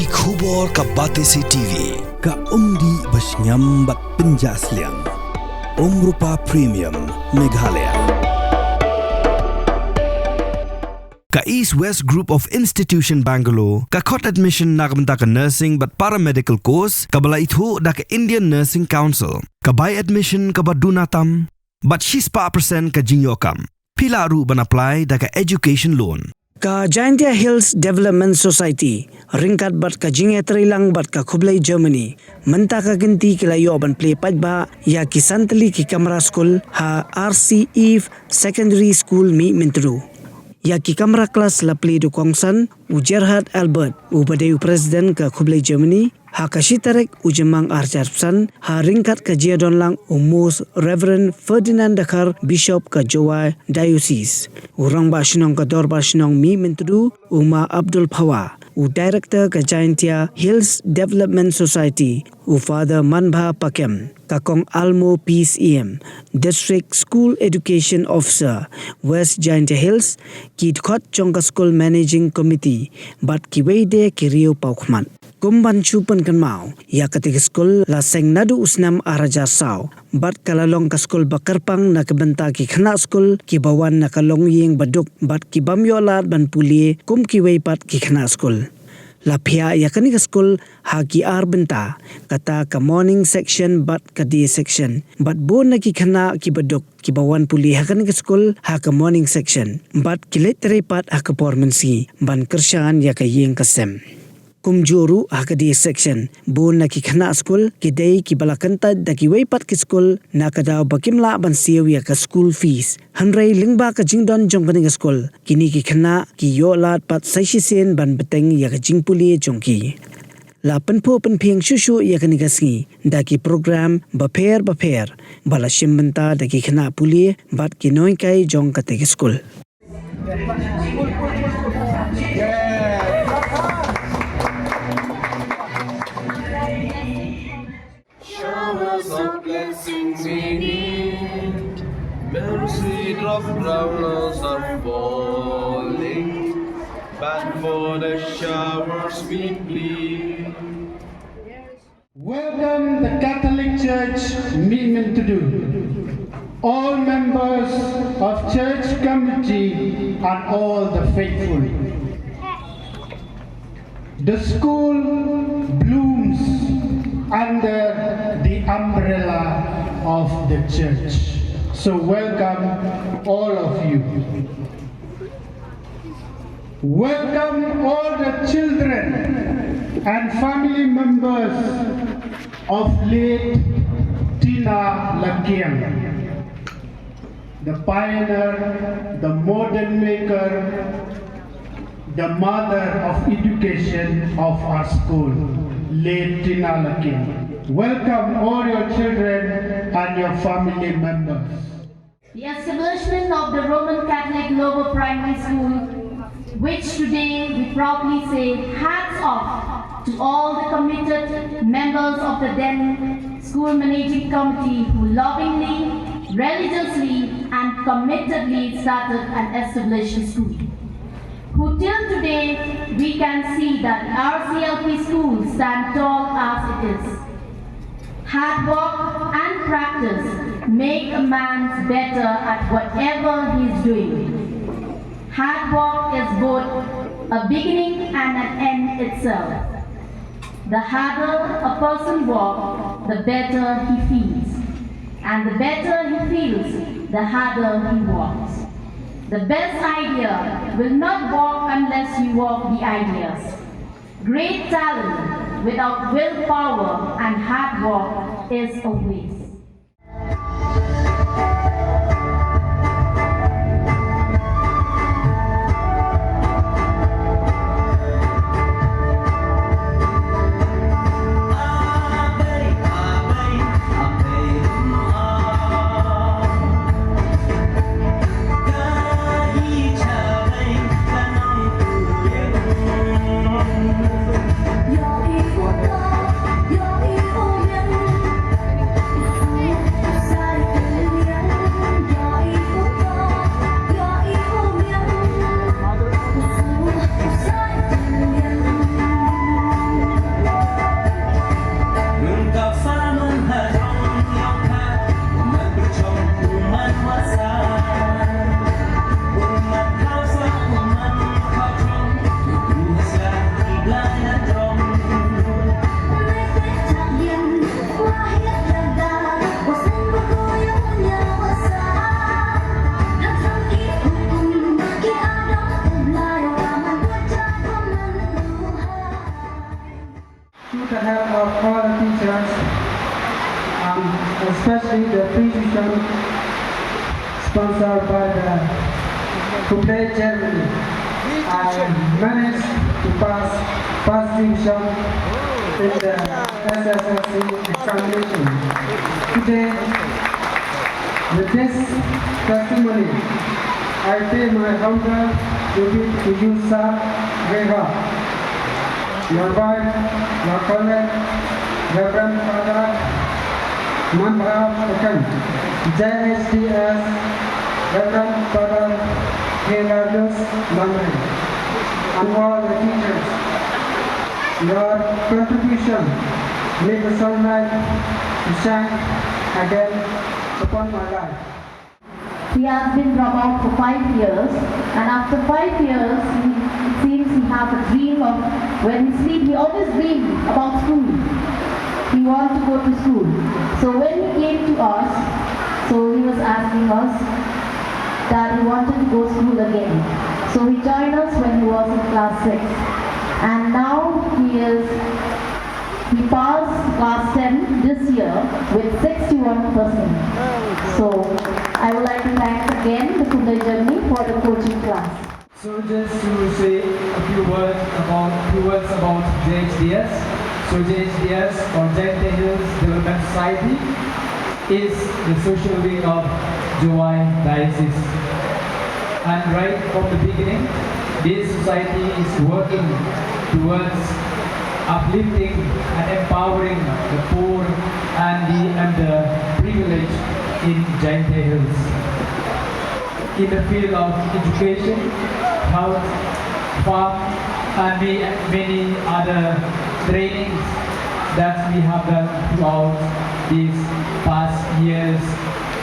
ki khubor ka Batesi TV ka umdi basnyam bat penjasliang Rupa Premium Meghalaya ka East West Group of Institution Bangalore ka khot admission nagbenta ka nursing but paramedical course ka bala ithu da ka Indian Nursing Council ka buy admission ka badunatam but 6% ka jingyokam pila ru ban apply da ka education loan ka Jhds Hills Development Society ringkat bat ka Jingïatreilang bat ka Khublei Germany menta ka ginti kila yo ban Plie Paidbah ya ki santali ki kamera school ha RC Eve Secondary School mi mentru ya ki kamera kelas la Plie du Kongsan u Gerhard Albert u badeu president ka Khublei Germany ha ka shitarek u jemang archbishop ha ringkat ka Jhds u Most Reverend Ferdinand Dakar Bishop ka Jowa Diocese urang ba shinong ka dor ba shinong mi mentru Uma Abdul Phawa u director ka Jhds Hills Development Society u Father Manbha Pakem ka kong Almo Peace EM District School Education Officer West Jhds Hills ki khot chong ka School Managing Committee bat ki weide ki riu paukman kumban chupan kan mau ya ketika skul la seng nadu usnam araja saw bat kalalong ka skul bakarpang na kabenta ki khana skul ki bawan na kalong ying baduk bat ki bamyolat ban puli kum ki weipat ki khana skul la phia ya kani ka skul ha ki ar benta kata ka morning section bat ka day section bat bon na ki khana ki baduk ki bawan puli ha kani ka skul ha ka morning section bat ki letre pat ha ka performance ban kershan ya ka ying ka sem kumjuru hakadi section bon na ki khana school ki dei ki balakanta da ki weipat ki school na kada bakimla ban siu ya ka school fees hanrei lingba ka jingdon jongkani school kini ki khana ki yolat pat saishi sen ban beteng ya ka jingpuli jongki la penpo penpheng shushu ya kani gasngi da ki program baper bala shimbanta da ki khana puli bat ki noi kai jong ka te school of blessings we need, mercy drop downloads are falling, but for the showers we plead. Welcome the Catholic Church Movement to do. All members of church committee and all the faithful. The school blooms under the umbrella of the church. So welcome all of you. Welcome all the children and family members of late Tina Lakiang, the pioneer, the modern maker, the mother of education of our school, late Tina Lakiang. Welcome all your children and your family members. The establishment of the Roman Catholic Lower Primary School, which today we proudly say hats off to all the committed members of the then school managing committee who lovingly, religiously and committedly started and established the school. Who till today we can see that our CLP school stand tall as it is. Hard work and practice make a man better at whatever he is doing. Hard work is both a beginning and an end itself. The harder a person works, the better he feels. And the better he feels, the harder he works. The best idea will not work unless you work the ideas. Great talent without willpower and hard work is a waste. through the help of all the teachers, especially the pre-tuition sponsored by the Khublei, Germany, I managed to pass first division in the SSLC examination. Today, with this testimony, I pay my humble tribute to you, sir, Reha, your wife, your colleague, Reverend Father Manbra Pekan, Jhds, Reverend Father Hilarius Mamre, and all the teachers. Your contribution made the sunlight to shine again upon my life. He has been dropped out for 5 years, and after 5 years, it seems he has a dream of, when he sleeps, he always dreams about school. He wants to go to school. So when he came to us, so he was asking us that he wanted to go to school again. So he joined us when he was in class 6. And now he passed class 10 this year with 61%. So I would like to thank again the Khublei Germany for the coaching class. So just to say a few words about Jhds. So Jhds, or Jingïatreilang Development Society, is the social wing of Jhawai Diocese. And right from the beginning, this society is working towards uplifting and empowering the poor and the underprivileged in Jhingïatreilang in the field of education, health, farm, and many other trainings that we have done throughout these past years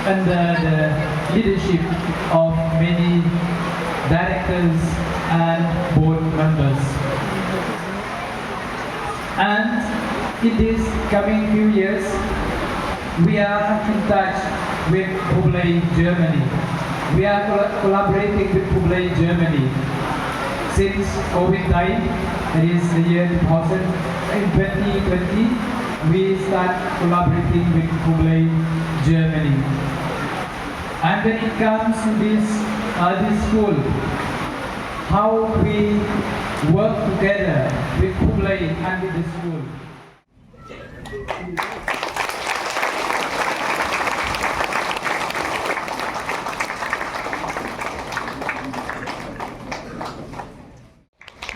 under the leadership of many directors and board members. And in these coming few years, we are in touch with Khublei, Germany. We are collaborating with Khublei, Germany. Since COVID time, that is the year 2000, in 2020, we start collaborating with Khublei, Germany. And when it comes to this school, how we work together with Khublei and with the school.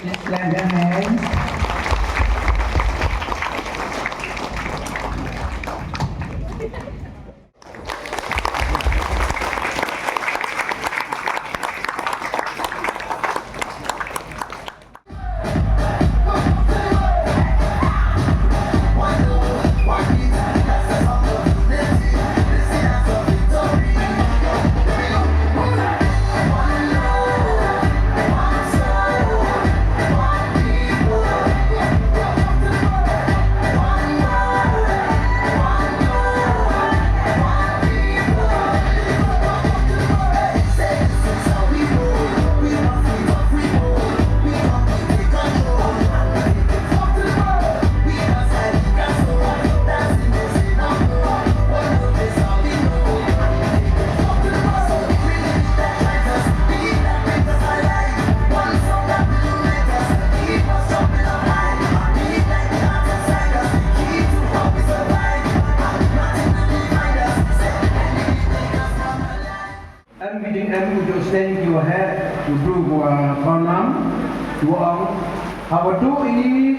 Let's clap your hands. em của Joseph của hết của bru của con nam của ông họ tu ini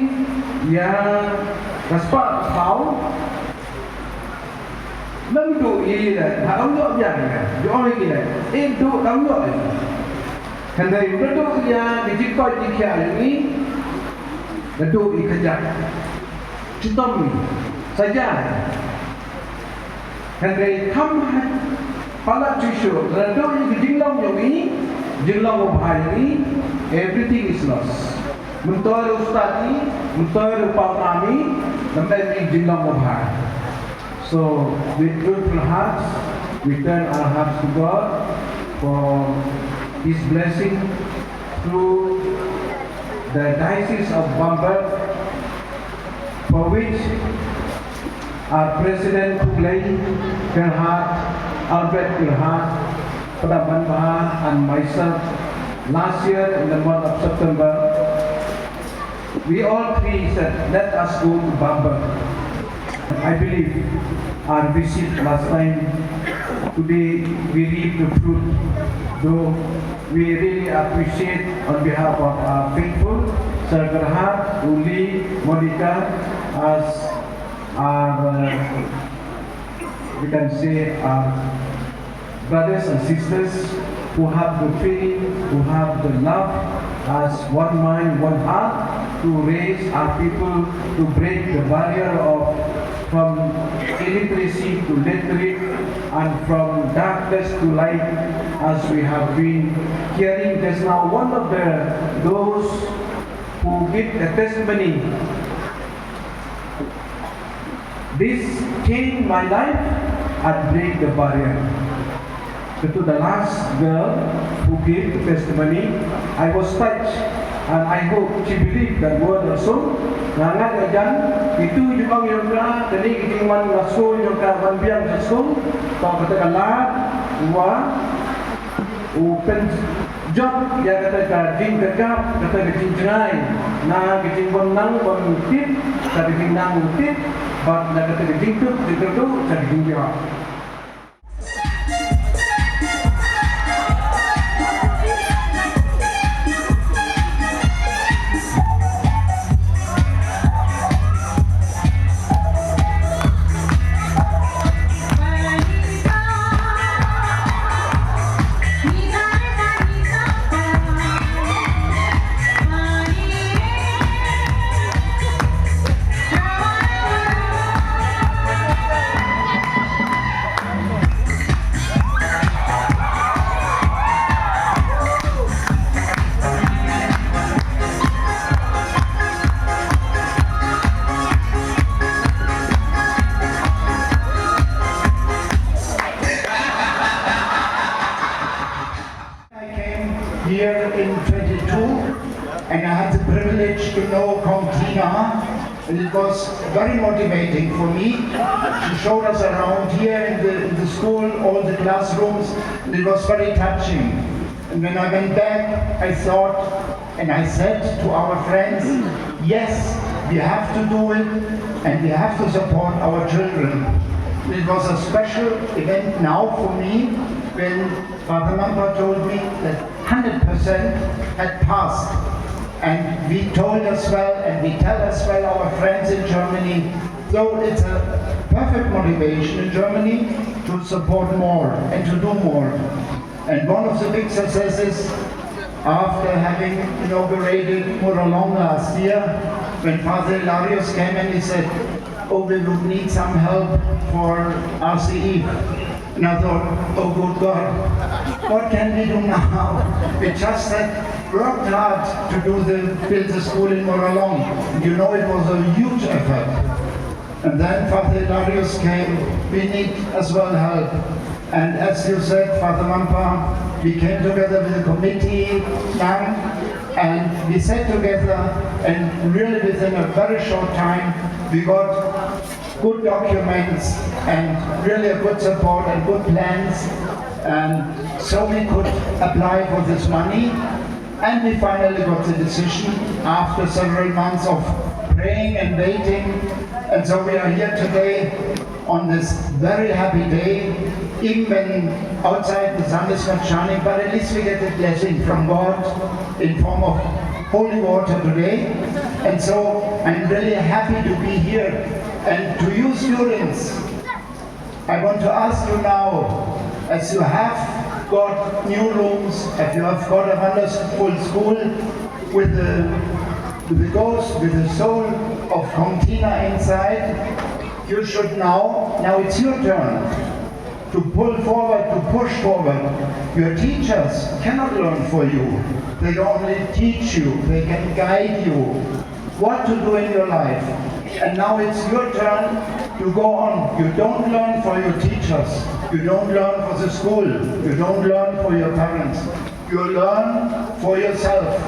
ya kaspat kau lâm tu ini là họ ông nhọ nhàng là ông ấy kìa em tu ông nhọ thành thầy nó tu ya di coi di kia ini là tu ini kerja kita saja thành thầy thăm Pala Trisho, the Jinglang Yogi, Jinglang Bahari, everything is lost. Muntoy Ustadi, Muntoy Pautami, Nambi Jinglang Bahari. So, with grateful hearts, we turn our hearts to God for His blessing through the Diocese of Bamberg, for which our President Khublei, Albert Paidbah, and myself, last year in the month of September, we all three said, let us go to Bamber. I believe our visit last time, today we reap the fruit. Though we really appreciate on behalf of our faithful, Sir Gerhard, Uli, Monica, as our, we can say, our brothers and sisters who have the faith, who have the love, as one mind, one heart, to raise our people, to break the barrier of from illiteracy to literate, and from darkness to light, as we have been hearing just now. One of those who give a testimony, this changed my life and break the barrier. To the last girl who gave the testimony, I was touched, and I hope she believed that word also. Nangat ajan itu juga yang kena tadi kita man school yang kena biang school, tak kata kalah, open job yang kata jing tegap, kata jing cerai, na jing bonang bonutip, kata jing nang utip, bak na kata jing tu, kata jing biang. Here in 22, and I had the privilege to know Tina, and it was very motivating for me. She showed us around here in the school, all the classrooms, and it was very touching. And when I went back, I thought, and I said to our friends, yes, we have to do it, and we have to support our children. It was a special event now for me, when Father Mampa told me that 100% had passed. And we told as well, and we tell as well our friends in Germany, so it's a perfect motivation in Germany to support more and to do more. And one of the big successes after having inaugurated Muralong last year, when Father Hilarius came and he said, oh, we would need some help for RCE. And I thought, oh good God, what can we do now? We just had worked hard to build the school in Muralong. You know, it was a huge effort. And then Father Hilarius came, we need as well help. And as you said, Father Mampa, we came together with the committee now, and we sat together, and really within a very short time, we got good documents and really a good support and good plans, and so we could apply for this money. And we finally got the decision after several months of praying and waiting. And so we are here today on this very happy day, even when outside the sun is not shining, but at least we get a blessing from God in form of holy water today. And so I'm really happy to be here. And to you students, I want to ask you now, as you have got new rooms, if you have got a wonderful school with the ghost, with the soul of Tina inside, you should now it's your turn to pull forward, to push forward. Your teachers cannot learn for you. They only teach you, they can guide you what to do in your life. And now it's your turn to go on. You don't learn for your teachers. You don't learn for the school. You don't learn for your parents. You learn for yourself.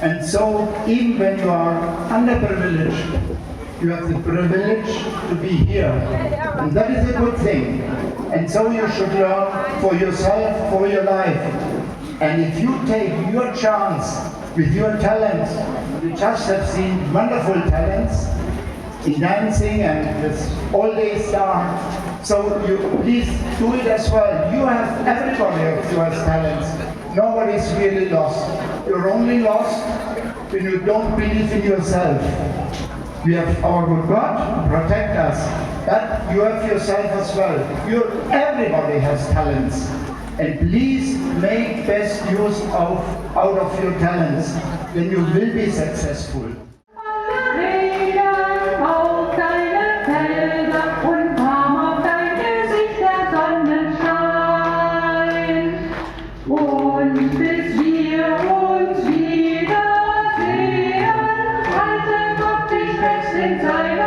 And so, even when you are underprivileged, You have the privilege to be here. And that is a good thing. And so you should learn for yourself, for your life. And if you take your chance with your talents, we just have seen wonderful talents in dancing and this all-day star. So you please do it as well. You have everybody of you has talents. Nobody's really lost. You're only lost when you don't believe in yourself. We have our good God to protect us, but you have yourself as well. Everybody has talents. And please make best use out of your talents. Then you will be successful. Und bis wir uns wiedersehen, halte Gott dich fest in seiner